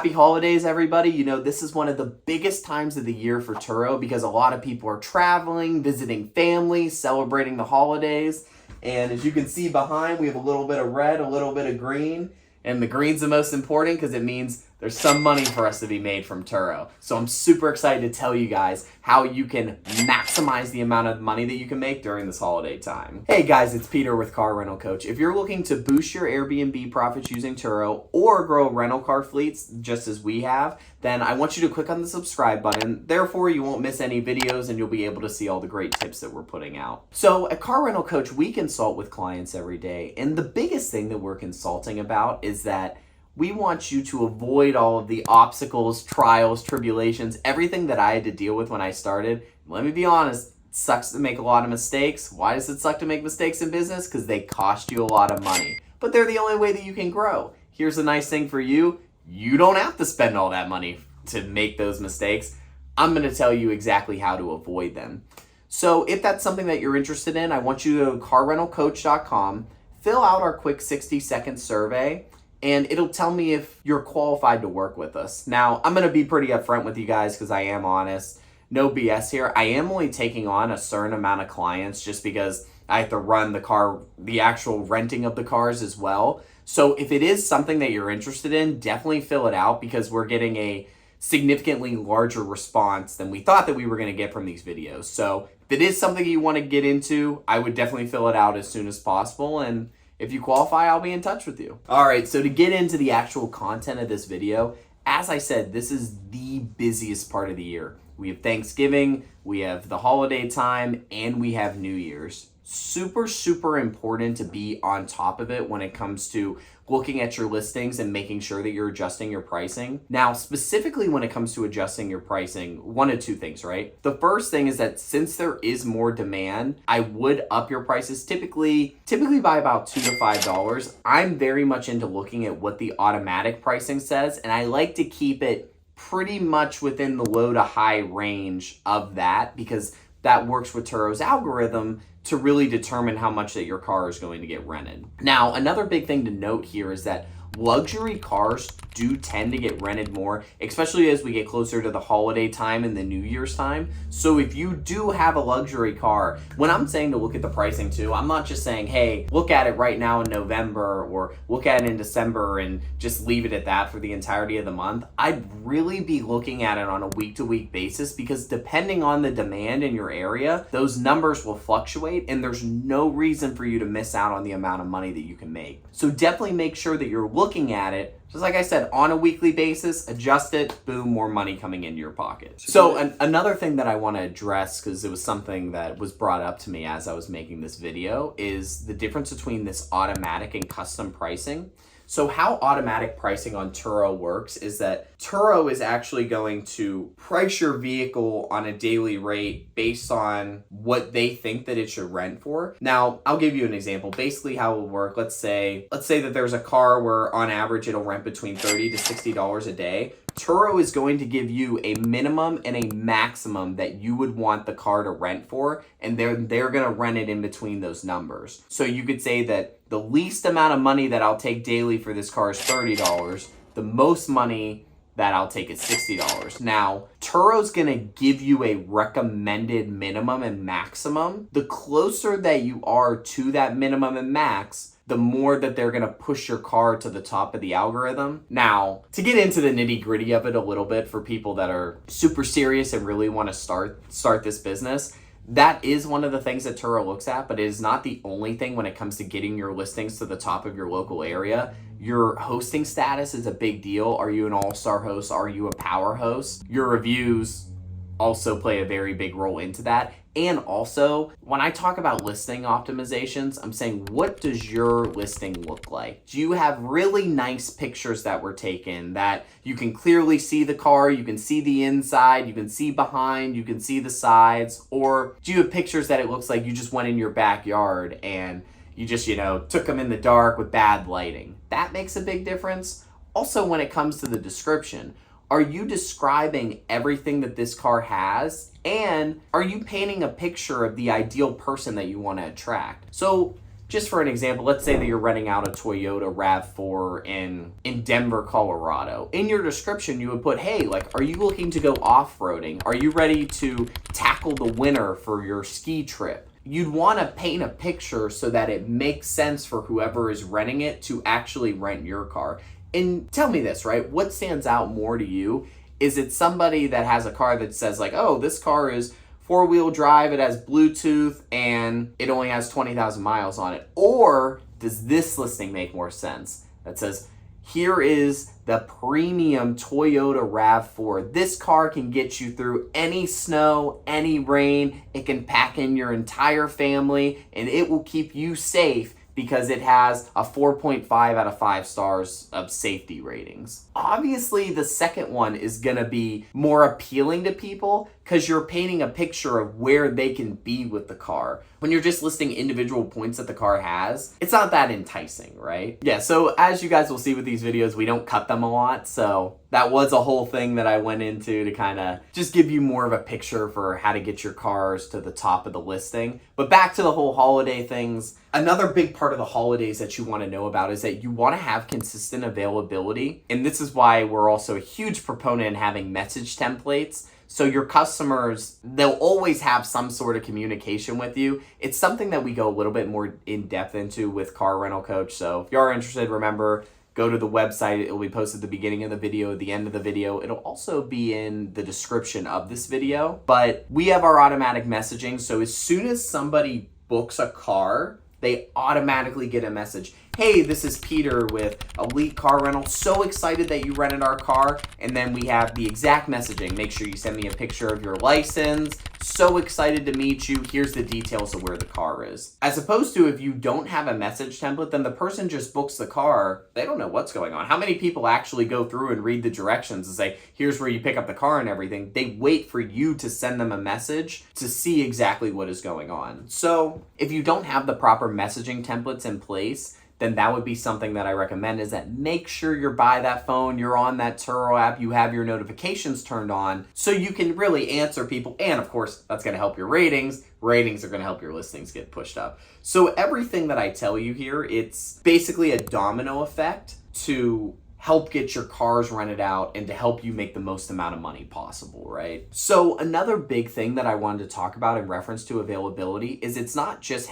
Happy holidays, everybody. You know, this is one of the biggest times of the year for Turo because a lot of people are traveling, visiting family, celebrating the holidays. And as you can see behind, we have a little bit of red, a little bit of green. And the green's the most important because it means there's some money for us to be made from Turo. So I'm super excited to tell you guys how you can maximize the amount of money that you can make during this holiday time. Hey guys, it's Peter with Car Rental Coach. If you're looking to boost your Airbnb profits using Turo or grow rental car fleets just as we have, then I want you to click on the subscribe button. Therefore, you won't miss any videos and you'll be able to see all the great tips that we're putting out. So at Car Rental Coach, we consult with clients every day. And the biggest thing that we're consulting about is that we want you to avoid all of the obstacles, trials, tribulations, everything that I had to deal with when I started. Let me be honest, it sucks to make a lot of mistakes. Why does it suck to make mistakes in business? Because they cost you a lot of money. But they're the only way that you can grow. Here's the nice thing for you. You don't have to spend all that money to make those mistakes. I'm going to tell you exactly how to avoid them. So if that's something that you're interested in, I want you to go to carrentalcoach.com, fill out our quick 60-second survey, and it'll tell me if you're qualified to work with us. Now, I'm going to be pretty upfront with you guys because I am honest. No BS here. I am only taking on a certain amount of clients just because I have to run the actual renting of the cars as well. So if it is something that you're interested in, definitely fill it out because we're getting a significantly larger response than we thought that we were going to get from these videos. So if it is something you want to get into, I would definitely fill it out as soon as possible. And if you qualify, I'll be in touch with you. All right, so to get into the actual content of this video, as I said, this is the busiest part of the year. We have Thanksgiving, we have the holiday time, and we have New Year's. Super, super important to be on top of it when it comes to looking at your listings and making sure that you're adjusting your pricing. Now, specifically when it comes to adjusting your pricing, one of two things, right? The first thing is that since there is more demand, I would up your prices typically by about $2 to $5. I'm very much into looking at what the automatic pricing says, and I like to keep it pretty much within the low to high range of that because that works with Turo's algorithm to really determine how much that your car is going to get rented. Now, another big thing to note here is that luxury cars do tend to get rented more, especially as we get closer to the holiday time and the New Year's time. So if you do have a luxury car, when I'm saying to look at the pricing too, I'm not just saying, hey, look at it right now in November or look at it in December and just leave it at that for the entirety of the month. I'd really be looking at it on a week-to-week basis because depending on the demand in your area, those numbers will fluctuate and there's no reason for you to miss out on the amount of money that you can make. So definitely make sure that you're looking at it, just like I said, on a weekly basis, adjust it, boom, more money coming into your pocket. So another thing that I want to address, because it was something that was brought up to me as I was making this video, is the difference between this automatic and custom pricing. So how automatic pricing on Turo works is that Turo is actually going to price your vehicle on a daily rate based on what they think that it should rent for. Now, I'll give you an example. Basically how it will work, let's say that there's a car where on average it'll rent between $30 to $60 a day. Turo is going to give you a minimum and a maximum that you would want the car to rent for, and they're going to rent it in between those numbers. So you could say that the least amount of money that I'll take daily for this car is $30. The most money that I'll take is $60. Now, Turo's going to give you a recommended minimum and maximum. The closer that you are to that minimum and max, the more that they're going to push your car to the top of the algorithm. Now, to get into the nitty gritty of it a little bit for people that are super serious and really want to start this business, that is one of the things that Turo looks at, but it is not the only thing when it comes to getting your listings to the top of your local area. Your hosting status is a big deal. Are you an all-star host? Are you a power host? Your reviews also play a very big role into that. And also, when I talk about listing optimizations, I'm saying, what does your listing look like? Do you have really nice pictures that were taken that you can clearly see the car, you can see the inside, you can see behind, you can see the sides? Or do you have pictures that it looks like you just went in your backyard and you just, took them in the dark with bad lighting? That makes a big difference. Also, when it comes to the description, are you describing everything that this car has? And are you painting a picture of the ideal person that you want to attract? So just for an example, let's say that you're renting out a Toyota RAV4 in Denver, Colorado. In your description, you would put, hey, like, are you looking to go off-roading? Are you ready to tackle the winter for your ski trip? You'd want to paint a picture so that it makes sense for whoever is renting it to actually rent your car. And tell me this, right? What stands out more to you? Is it somebody that has a car that says like, oh, this car is 4-wheel drive, it has Bluetooth, and it only has 20,000 miles on it? Or does this listing make more sense? That says, here is the premium Toyota RAV4. This car can get you through any snow, any rain. It can pack in your entire family, and it will keep you safe because it has a 4.5 out of 5 stars of safety ratings. Obviously, the second one is gonna be more appealing to people because you're painting a picture of where they can be with the car. When you're just listing individual points that the car has, it's not that enticing, right? Yeah, so as you guys will see with these videos, we don't cut them a lot, so that was a whole thing that I went into to kind of just give you more of a picture for how to get your cars to the top of the listing. But back to the whole holiday things, another big part of the holidays that you want to know about is that you want to have consistent availability. And this is why we're also a huge proponent in having message templates. So your customers, they'll always have some sort of communication with you. It's something that we go a little bit more in depth into with Car Rental Coach. So if you are interested, remember, go to the website. It will be posted at the beginning of the video, at the end of the video. It'll also be in the description of this video. But we have our automatic messaging. So as soon as somebody books a car, they automatically get a message. Hey, this is Peter with Elite Car Rental. So excited that you rented our car. And then we have the exact messaging. Make sure you send me a picture of your license. So excited to meet you. Here's the details of where the car is. As opposed to if you don't have a message template, then the person just books the car. They don't know what's going on. How many people actually go through and read the directions and say, here's where you pick up the car and everything? They wait for you to send them a message to see exactly what is going on. So if you don't have the proper messaging templates in place, then that would be something that I recommend, is that make sure you're by that phone, you're on that Turo app, you have your notifications turned on so you can really answer people. And of course, that's going to help your ratings. Ratings are going to help your listings get pushed up. So everything that I tell you here, it's basically a domino effect to help get your cars rented out and to help you make the most amount of money possible, right? So another big thing that I wanted to talk about in reference to availability is it's not just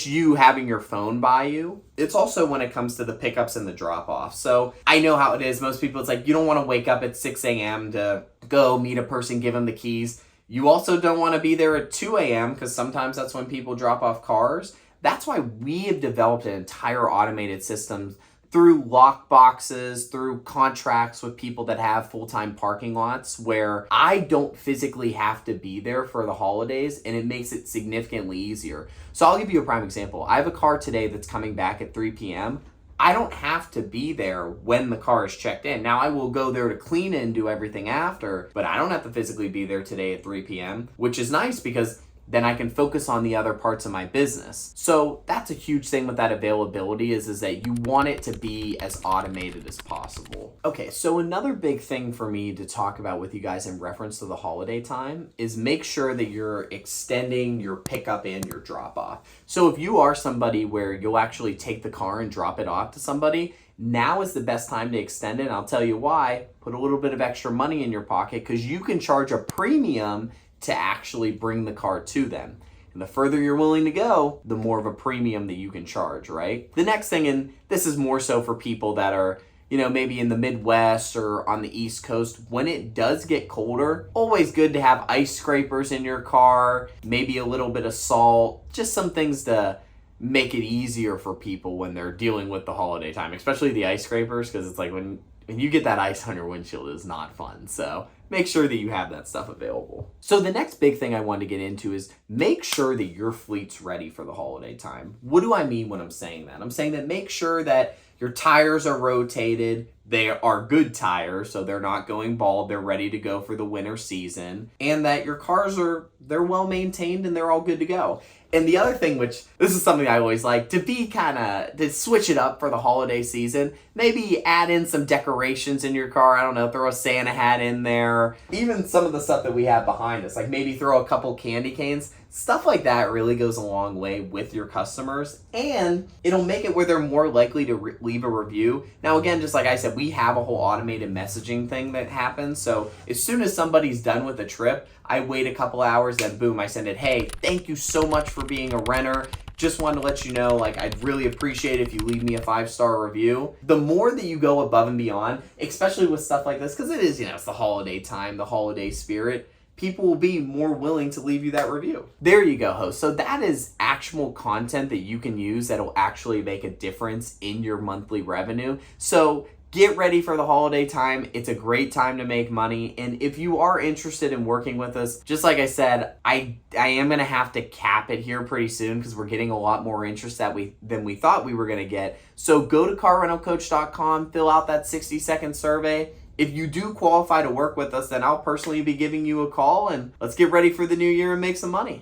you having your phone by you. It's also when it comes to the pickups and the drop-offs. So I know how it is. Most people, it's like you don't want to wake up at 6 a.m. to go meet a person, give them the keys. You also don't want to be there at 2 a.m. because sometimes that's when people drop off cars. That's why we have developed an entire automated system through lock boxes, through contracts with people that have full-time parking lots, where I don't physically have to be there for the holidays, and it makes it significantly easier. So I'll give you a prime example. I have a car today that's coming back at 3 p.m. I don't have to be there when the car is checked in. Now I will go there to clean it and do everything after, but I don't have to physically be there today at 3 p.m., which is nice because then I can focus on the other parts of my business. So that's a huge thing with that availability is that you want it to be as automated as possible. Okay, so another big thing for me to talk about with you guys in reference to the holiday time is make sure that you're extending your pickup and your drop off. So if you are somebody where you'll actually take the car and drop it off to somebody, now is the best time to extend it. And I'll tell you why. Put a little bit of extra money in your pocket because you can charge a premium to actually bring the car to them. And the further you're willing to go, the more of a premium that you can charge, right? The next thing, and this is more so for people that are, maybe in the Midwest or on the East Coast, when it does get colder, always good to have ice scrapers in your car, maybe a little bit of salt, just some things to make it easier for people when they're dealing with the holiday time, especially the ice scrapers, because it's like when you get that ice on your windshield, it's not fun. So make sure that you have that stuff available. So the next big thing I wanted to get into is make sure that your fleet's ready for the holiday time. What do I mean when I'm saying that? I'm saying that make sure that your tires are rotated, they are good tires, so they're not going bald, they're ready to go for the winter season, and that your cars they're well maintained and they're all good to go. And the other thing, which this is something I always like, to switch it up for the holiday season, maybe add in some decorations in your car. I don't know, throw a Santa hat in there. Even some of the stuff that we have behind us, like maybe throw a couple candy canes. Stuff like that really goes a long way with your customers, and it'll make it where they're more likely to leave a review. Now, again, just like I said, we have a whole automated messaging thing that happens. So as soon as somebody's done with a trip, I wait a couple hours, then boom, I send it, hey, thank you so much for being a renter. Just wanted to let you know, like, I'd really appreciate it if you leave me a 5-star review. The more that you go above and beyond, especially with stuff like this, because it is, it's the holiday time, the holiday spirit, people will be more willing to leave you that review. There you go, host. So that is actual content that you can use that'll actually make a difference in your monthly revenue. So get ready for the holiday time. It's a great time to make money. And if you are interested in working with us, just like I said, I am going to have to cap it here pretty soon because we're getting a lot more interest than we thought we were going to get. So go to carrentalcoach.com, fill out that 60-second survey. If you do qualify to work with us, then I'll personally be giving you a call, and let's get ready for the new year and make some money.